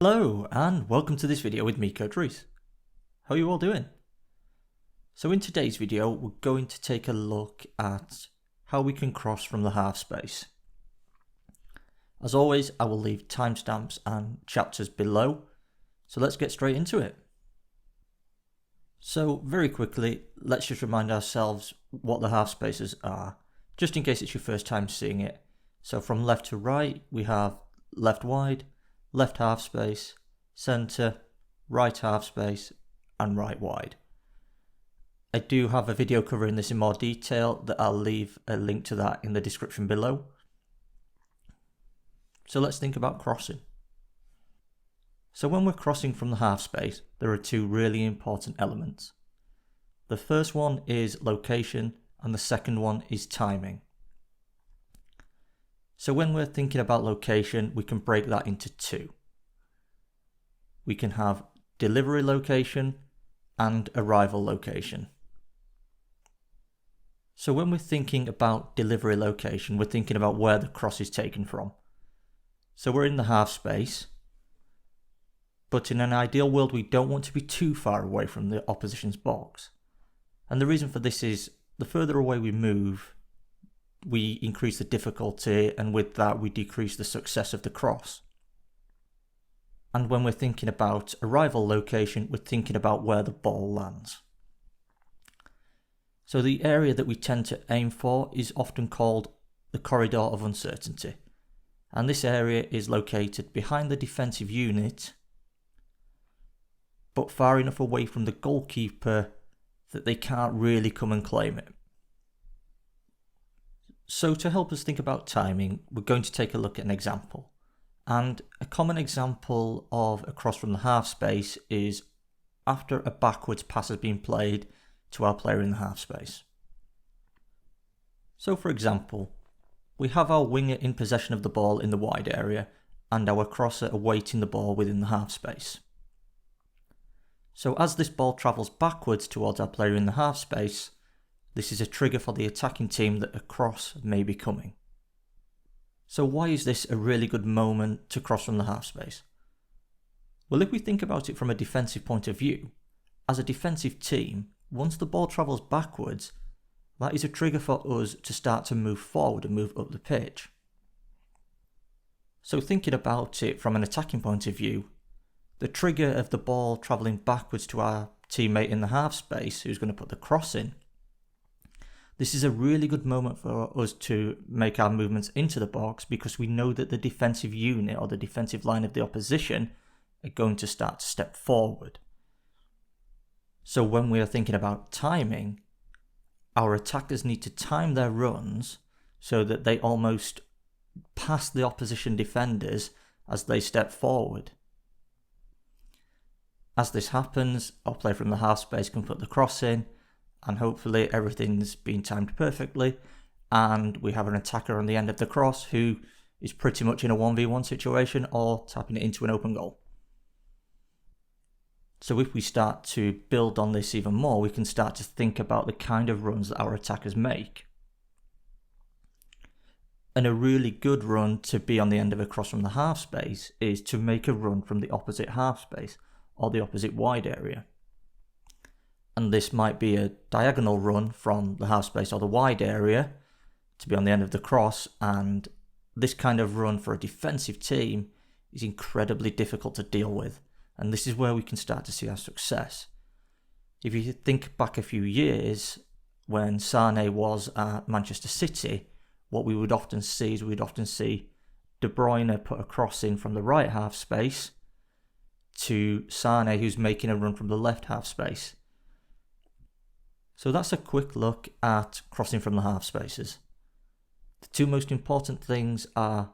Hello and welcome to this video with me, Coach Reese. How are you all doing? So in today's video we're going to take a look at how we can cross from the half space. As always, I will leave timestamps and chapters below, so let's get straight into it. So very quickly, let's just remind ourselves what the half spaces are, just in case it's your first time seeing it. So from left to right we have left wide, left half space, centre, right half space and right wide. I do have a video covering this in more detail that I'll leave a link to that in the description below. So let's think about crossing. So when we're crossing from the half space, there are two really important elements. The first one is location and the second one is timing. So when we're thinking about location, we can break that into two. We can have delivery location and arrival location. So when we're thinking about delivery location, we're thinking about where the cross is taken from. So we're in the half space, but in an ideal world we don't want to be too far away from the opposition's box. And the reason for this is the further away we move, we increase the difficulty, and with that we decrease the success of the cross. And when we're thinking about arrival location, we're thinking about where the ball lands. So the area that we tend to aim for is often called the corridor of uncertainty. And this area is located behind the defensive unit, but far enough away from the goalkeeper that they can't really come and claim it. So to help us think about timing, we're going to take a look at an example. And a common example of a cross from the half space is after a backwards pass has been played to our player in the half space. So for example, we have our winger in possession of the ball in the wide area and our crosser awaiting the ball within the half space. So as this ball travels backwards towards our player in the half space, this is a trigger for the attacking team that a cross may be coming. So why is this a really good moment to cross from the half space? Well, if we think about it from a defensive point of view, as a defensive team, once the ball travels backwards, that is a trigger for us to start to move forward and move up the pitch. So thinking about it from an attacking point of view, the trigger of the ball travelling backwards to our teammate in the half space who's going to put the cross in, this is a really good moment for us to make our movements into the box because we know that the defensive unit or the defensive line of the opposition are going to start to step forward. So when we are thinking about timing, our attackers need to time their runs so that they almost pass the opposition defenders as they step forward. As this happens, our player from the half space can put the cross in, and hopefully everything's been timed perfectly and we have an attacker on the end of the cross who is pretty much in a 1v1 situation or tapping it into an open goal. So if we start to build on this even more, we can start to think about the kind of runs that our attackers make. And a really good run to be on the end of a cross from the half space is to make a run from the opposite half space or the opposite wide area. And this might be a diagonal run from the half space or the wide area to be on the end of the cross, and this kind of run for a defensive team is incredibly difficult to deal with, and this is where we can start to see our success. If you think back a few years when Sane was at Manchester City, what we would often see is De Bruyne put a cross in from the right half space to Sane who's making a run from the left half space. So that's a quick look at crossing from the half spaces. The two most important things are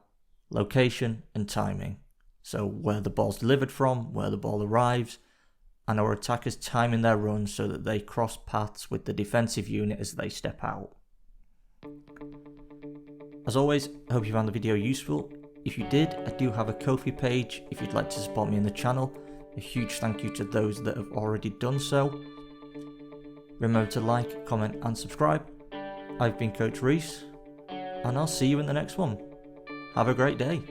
location and timing. So where the ball's delivered from, where the ball arrives, and our attackers timing their runs so that they cross paths with the defensive unit as they step out. As always, I hope you found the video useful. If you did, I do have a Ko-fi page if you'd like to support me in the channel. A huge thank you to those that have already done so. Remember to like, comment and subscribe. I've been Coach Reese, and I'll see you in the next one. Have a great day.